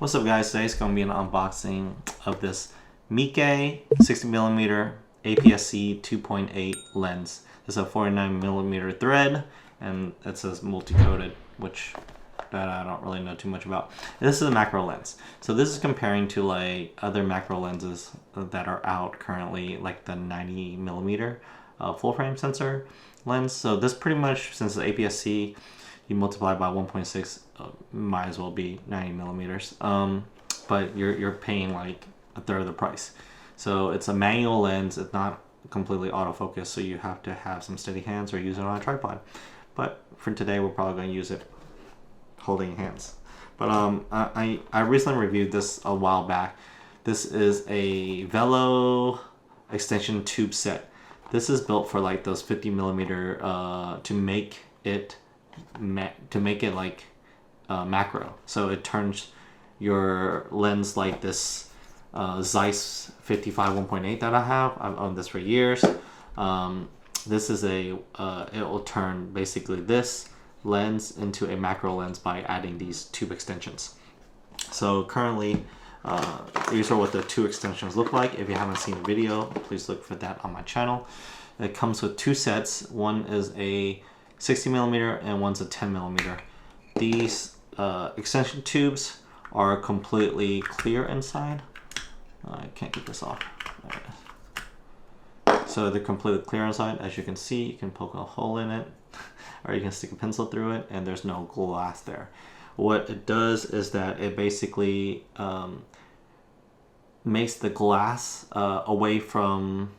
What's up guys, today is going to be an unboxing of this Meike 60mm aps-c 2.8 lens. It's a 49mm thread and it says multi-coated, which that I don't really know too much about. This is a macro lens. So this is comparing to like other macro lenses that are out currently, like the 90mm full frame sensor lens. So this pretty much, since the aps-c, you multiply by 1.6, might as well be 90mm. But you're paying like a third of the price. So it's a manual lens. It's not completely autofocus, so you have to have some steady hands or use it on a tripod. But for today, we're probably going to use it holding hands. But I recently reviewed this a while back. This is a Velo extension tube set. This is built for like those 50mm to make it like macro. So it turns your lens like this Zeiss 55 1.8 that I have. I've owned this for years. This is it will turn basically this lens into a macro lens by adding these tube extensions. So currently these are what the two extensions look like. If you haven't seen the video, please look for that on my channel. It comes with two sets. One is a 60mm and one's a 10mm. These extension tubes are completely clear inside. I can't get this off. So they're completely clear inside. As you can see, you can poke a hole in it or you can stick a pencil through it and there's no glass there. What it does is that it basically makes the glass away from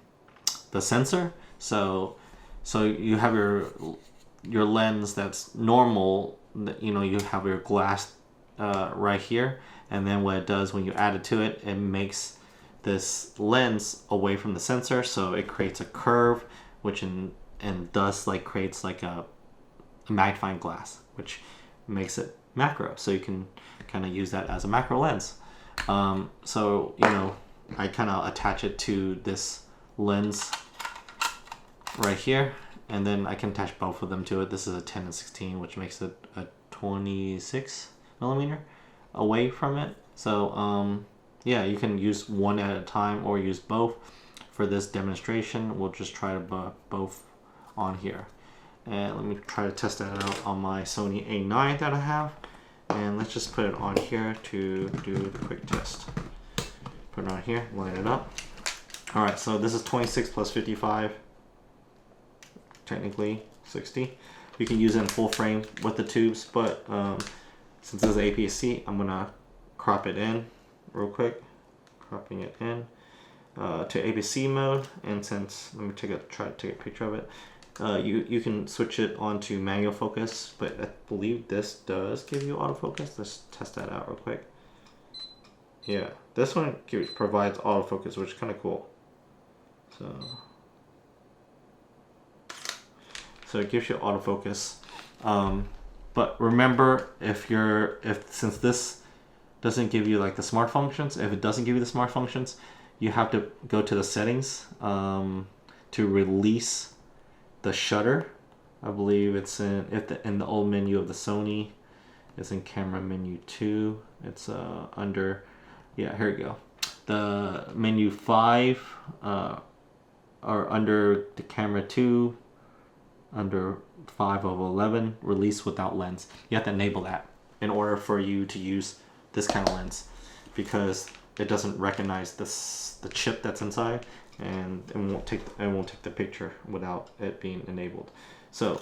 the sensor. So you have your lens that's normal, you know, you have your glass right here, and then what it does when you add it to it, it makes this lens away from the sensor, so it creates a curve, which and thus like creates like a magnifying glass, which makes it macro, so you can kind of use that as a macro lens. So you know, I kind of attach it to this lens right here, and then I can attach both of them to it. This is a 10 and 16, which makes it a 26mm away from it. So yeah, you can use one at a time or use both. For this demonstration, we'll just try to both on here. And let me try to test that out on my Sony A9 that I have. And let's just put it on here to do the quick test. Put it on here, line it up. Alright, so this is 26 plus 55. Technically 60. You can use it in full frame with the tubes, but since this is aps-c, I'm gonna crop it in real quick. Cropping it in to aps-c mode, and since let me try to take a picture of it. You can switch it on to manual focus, but I believe this does give you autofocus. Let's test that out real quick. Yeah, this one provides autofocus, which is kind of cool. So it gives you autofocus, but remember, since this doesn't give you like the smart functions, if it doesn't give you the smart functions, you have to go to the settings to release the shutter. I believe it's in the old menu of the Sony. It's in camera menu 2. It's under, yeah, here we go. The menu 5 or under the camera 2. Under 5 of 11, release without lens. You have to enable that in order for you to use this kind of lens, because it doesn't recognize the chip that's inside, and it won't take the picture without it being enabled. So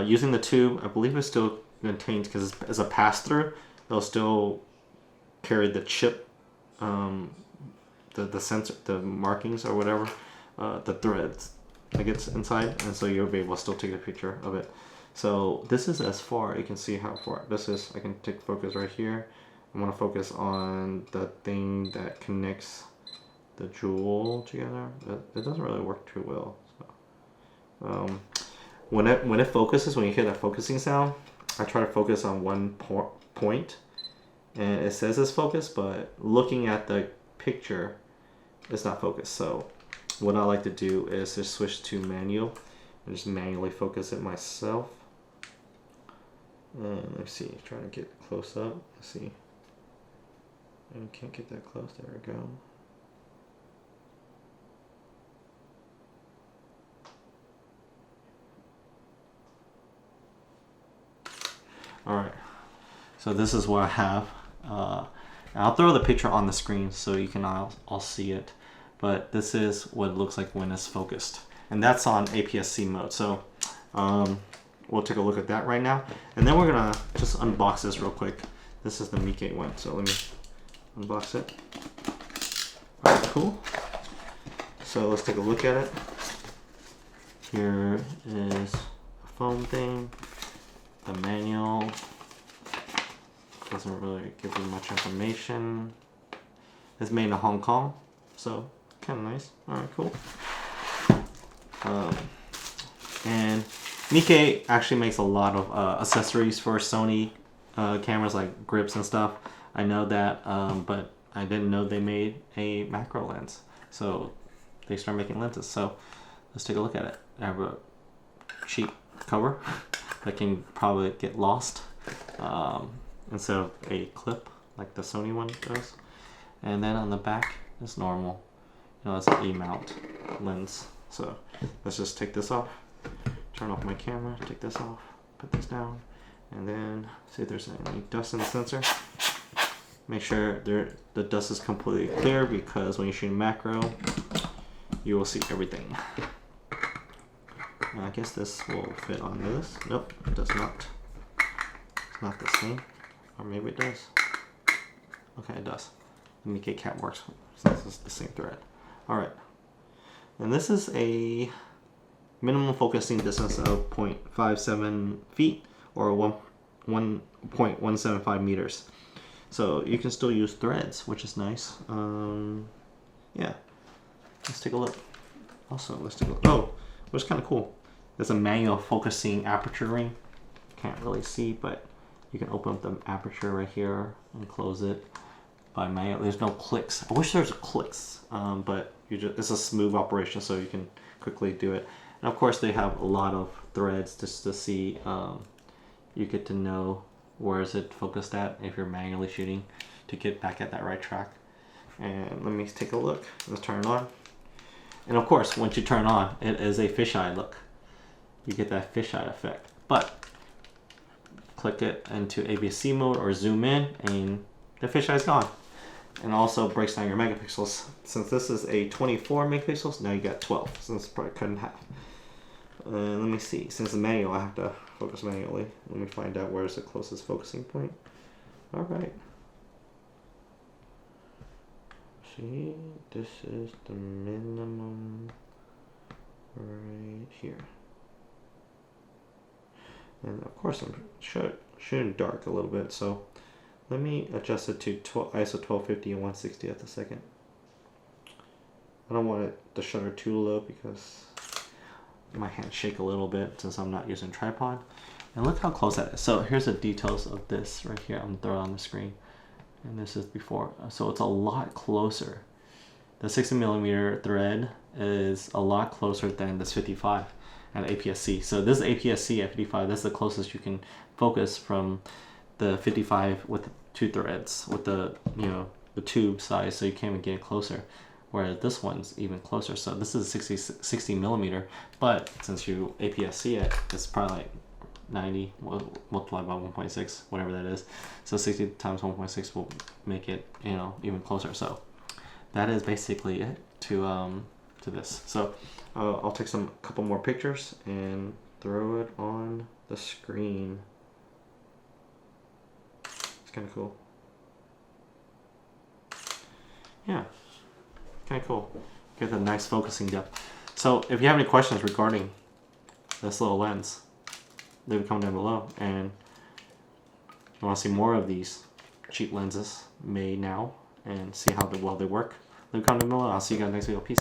using the tube, I believe it still contains, because it's a pass-through, they'll still carry the chip, the sensor, the markings or whatever, the threads that gets inside, and so you'll be able to still take a picture of it. So this is as far, you can see how far this is. I can take focus right here. I want to focus on the thing that connects the jewel together. It doesn't really work too well. So, when it focuses, when you hear that focusing sound, I try to focus on one point, and it says it's focused, but looking at the picture, it's not focused. So what I like to do is just switch to manual and just manually focus it myself. Let's see, trying to get close up. Let's see. And can't get that close. There we go. Alright, so this is what I have. I'll throw the picture on the screen so you can all see it. But this is what it looks like when it's focused. And that's on aps-c mode. So we'll take a look at that right now. And then we're going to just unbox this real quick. This is the Meike one. So let me unbox it. Alright, cool. So let's take a look at it. Here is a foam thing. The manual doesn't really give you much information. It's made in Hong Kong, so kind of nice. Alright, cool. And Meike actually makes a lot of accessories for Sony cameras, like grips and stuff. I know that, but I didn't know they made a macro lens. So they start making lenses. So let's take a look at it. I have a cheap cover that can probably get lost instead of a clip like the Sony one does. And then on the back is normal. You know, it's an E-mount lens. So let's just take this off, turn off my camera, take this off, put this down, and then see if there's any dust in the sensor. Make sure the dust is completely clear, because when you shoot macro, you will see everything. I guess this will fit on this. Nope, it does not. It's not the same. Or maybe it does. Okay, it does. The Meike cap works since it's the same thread. Alright. And this is a minimum focusing distance of 0.57 feet or 1.175 meters. So you can still use threads, which is nice. Yeah. Let's take a look. Also, let's take a look. Oh, what's kind of cool. There's a manual focusing aperture ring. Can't really see, but you can open up the aperture right here and close it by manual. There's no clicks. I wish there was clicks, but it's a smooth operation, so you can quickly do it. And of course, they have a lot of threads just to see. You get to know where is it focused at if you're manually shooting to get back at that right track. And let me take a look. Let's turn it on. And of course, once you turn on, it is a fisheye look. You get that fisheye effect. But click it into aps-c mode or zoom in, and the fisheye is gone. And also breaks down your megapixels. Since this is a 24 megapixels, now you got 12. So it's probably cut in half. Let me see. Since it's manual, I have to focus manually. Let me find out where's the closest focusing point. All right. See, this is the minimum right here. And of course, I'm shooting dark a little bit, so let me adjust it to ISO 1250 and 160 at the second. I don't want the shutter too low because my hands shake a little bit since I'm not using a tripod. And look how close that is. So here's the details of this right here. I'm gonna throw it on the screen. And this is before. So it's a lot closer. The 60mm thread is a lot closer than this 55 and aps-c. So this is aps-c at 55. That's the closest you can focus from the 55 with 2 threads with the the tube size, so you can't even get closer. Whereas this one's even closer. So this is 60mm, but since you aps-c it, it's probably like 90 multiplied by 1.6, whatever that is. So 60 times 1.6 will make it even closer. So that is basically it to this. So I'll take a couple more pictures and throw it on the screen. It's kind of cool. Yeah, kind of cool. Get a nice focusing depth. So if you have any questions regarding this little lens, leave a comment down below. And you want to see more of these cheap lenses made now and see how well they work, leave a comment down below. I'll see you guys next video. Peace.